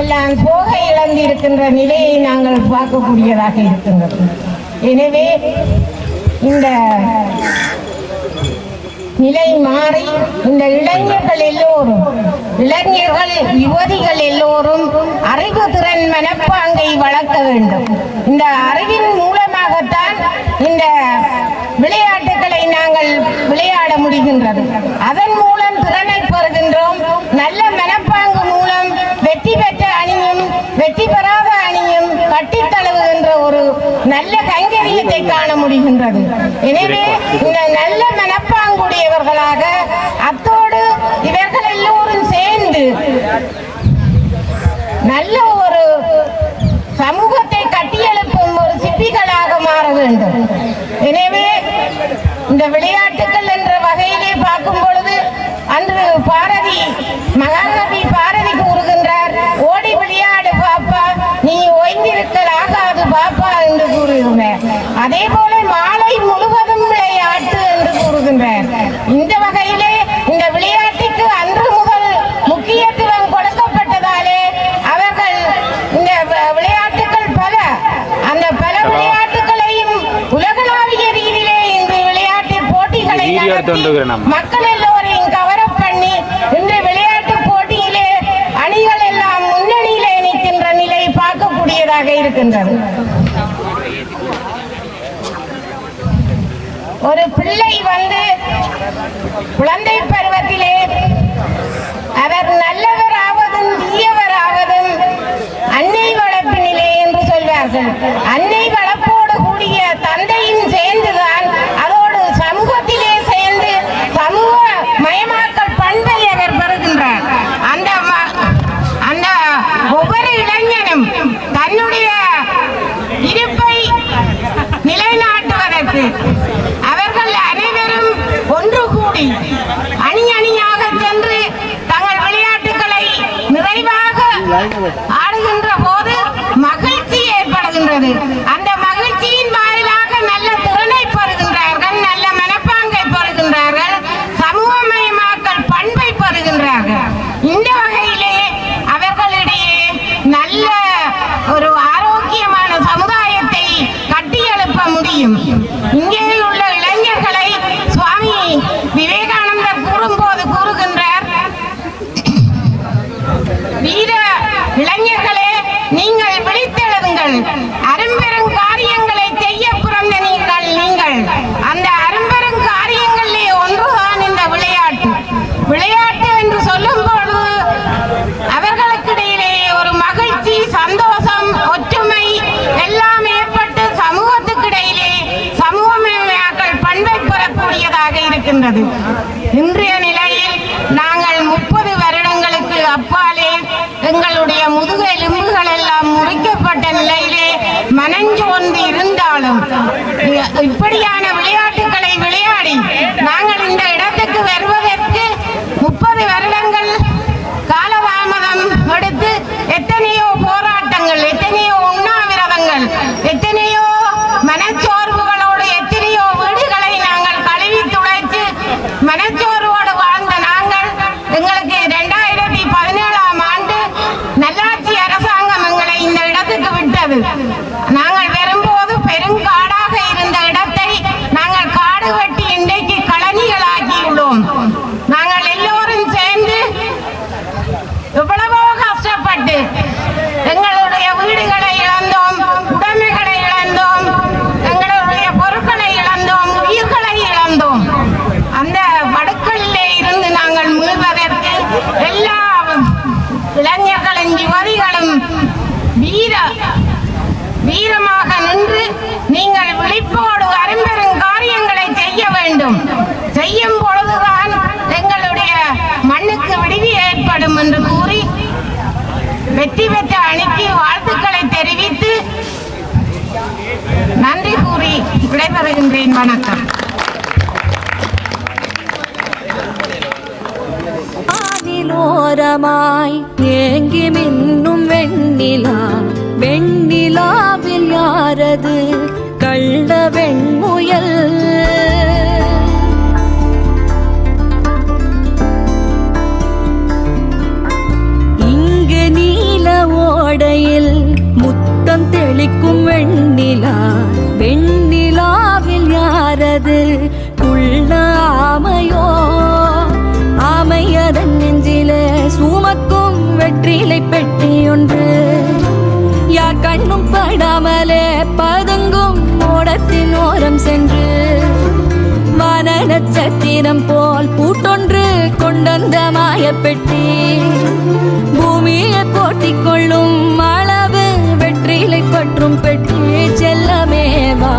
எல்லாம் போக இழந்திருக்கின்ற நிலையை நாங்கள் பார்க்கக்கூடியதாக இருக்கின்றது. எனவே இந்த நிலை மாறி இந்த இளைஞர்கள் எல்லோரும், இளைஞர்கள் யுவதிகள் எல்லோரும் அறிவு திறன் மனப்பாங்கை வளர்க்க வேண்டும். இந்த அறிவின் மூலமாகத்தான் இந்த விளையாட்டுகளை நாங்கள் விளையாட முடிகின்றது. அதன் மூலம் திறனை பெறுகின்றோம். நல்ல மனப்பாங்கு மூலம் வெற்றி பெற்ற அணியும் வெற்றி பெறாத அணியும் கட்டித்தழுவுகின்ற ஒரு நல்ல கைங்கரியத்தை காண முடிகின்றது. எனவே இந்த நல்ல மனப்பாங்குடையவர்களாக அத்தோடு இவர்கள் எல்லோரும் சேர்ந்து நல்ல ஒரு சமூகத்தை கட்டியெழுப்பும் ஒரு சிற்பிகளாக மாற வேண்டும். எனவே இந்த விளையாட்டுகள் என்ற வகையிலே பார்க்கும் பொழுது அன்று பாரதி, மகாகவி பாரதி கூறுகின்றார், ஓடி விளையாடு பாப்பா, நீ ஓய்ந்திருக்கல் ஆகாது பாப்பா என்று கூறுகின்றார். அதே போல மாலை முழுவதும் விளையாட்டு என்று கூறுகின்றார். இந்த வகையிலே இந்த விளையாட்டுக்கு அன்று முதல் முக்கியத்துவம் கொடுக்கப்பட்டதாலே அவர்கள் இந்த விளையாட்டுகள் பல, அந்த பல விளையாட்டுகளையும் உலகளாவிய ரீதியிலே இந்த விளையாட்டு போட்டிகளை மக்கள் எல்லோரையும் கவர பண்ணி இந்த விளையாட்டு போட்டியிலே அணிகள் எல்லாம் முன்னணியிலே நிற்கின்ற நிலை பார்க்கக்கூடியதாக இருக்கின்றது. ஒரு பிள்ளை குழந்தை பருவத்திலே அவர் நல்லவராவதும் தீயவராவதும் அன்னை வளர்ப்பினிலே என்று சொல்வார்கள். அன்னை வளர்ப்போடு கூடிய தந்தையும் சேர்ந்துதான் அதோடு சமூகத்திலே சேர்ந்து சமூக மயமாக்கல் பண்பை அவர் பெறுகின்றார். அந்த ஒவ்வொரு இளைஞனும் தன்னுடைய இருப்பை நிலைநாட்டுவதற்கு அவர்கள் அனைவரும் ஒன்று கூடி அணி அணியாக சென்று தங்கள் விளையாட்டுகளை நிறைவாக ஆடுகின்ற போது மகிழ்ச்சி ஏற்படுகின்றது. அந்த மகிழ்ச்சியின் வாயிலாக நல்ல திறனை பெறுகின்றார்கள், நல்ல மனப்பாங்கை பெறுகின்றார்கள், சமூகமயமாக்கல் பண்பை பெறுகின்றார்கள். இந்த வகையிலே அவர்களிடையே நல்ல ஒரு ஆரோக்கியமான சமுதாயத்தை கட்டியெழுப்ப முடியும். இங்கே உள்ள இளைஞர்களை சுவாமி விவேகானந்தர் கூறும்போது கூறுகின்றார், வீர இளைஞர்களே, நீங்கள் விழித்தெழுதுங்கள், அரும்பெரும் காரியங்களை செய்ய பிறந்த நீங்கள். அந்த அரும்பெரும் காரியங்களிலே ஒன்றுதான் இந்த விளையாட்டு. விளையாட்டு என்று சொல்லும் பொழுது அவர்களுக்கிடையிலே ஒரு மகிழ்ச்சி, சந்தோஷம், ஒற்றுமை எல்லாம் ஏற்பட்டு சமூகத்துக்கிடையிலே சமூகமயமாக்கல் பண்பை பெறக்கூடியதாக இருக்கின்றது. இன்றைய நிலையில் நாங்கள் 30 வருடங்களுக்கு அப்பாலே எங்களுடைய முதுகெலும்புகள் எல்லாம் முறிக்கப்பட்ட நிலையிலே மனஞ்சோர்ந்து இருந்தாலும் இப்படியான விளையாட்டுகளை விளையாடி நாங்கள் இந்த இடத்துக்கு வருவதற்கு 30 வருடங்கள் காலதாமதம் எடுத்து எத்தனையோ போராட்டங்கள், எத்தனையோ உண்ணாவிரதங்கள், எத்தனையோ மனச்சோர்வுகளோடு எத்தனையோ வீடுகளை நாங்கள் கழுவி துடைத்து மனச்சோர்வோடு வாழ்ந்த நாங்கள், எங்களுக்கு 2017ஆம் ஆண்டு நல்லாட்சி அரசாங்கம் எங்களை இந்த இடத்துக்கு விட்டது. நாங்கள் வரும்போது பெருங்காடாக இருந்த இடத்தை நாங்கள் காடு வெட்டி இன்றைக்கு களனிகளாக்கியுள்ளோம். நாங்கள் எல்லோரும் சேர்ந்து எவ்வளவோ கஷ்டப்பட்டு எங்களுடைய வீடுகளை இழந்தோம், உடைமைகளை இழந்தோம், எங்களுடைய பொருட்களை இழந்தோம், உயிர்களை இழந்தோம். அந்த வடுக்களிலே இருந்து நாங்கள் மீள்வதற்கு எல்லா இளைஞர்களும் யுவதிகளும் வீரமாக நின்று நீங்கள் விழிப்போடு அரும்பெரும் காரியங்களை செய்ய வேண்டும். செய்யும் பொழுதுதான் எங்களுடைய மண்ணுக்கு விடுவி ஏற்படும் என்று கூறி வெற்றி பெற்ற அணிக்கு வாழ்த்துக்களை தெரிவித்து நன்றி கூறி விடைபெறுகின்றேன். வணக்கம். ஓரமாய் ஏங்கி மின்னும் வெண்ணிலாவில் யாரது கள்ள வெண்முயல்? இங்கு நீல மோதிரம் போல் பூட்டொன்று கொண்டந்த மாயப்பெட்டி பூமியை போட்டிக் கொள்ளும் அளவு வெற்றிலை பற்றும் பெட்டி செல்லமே வா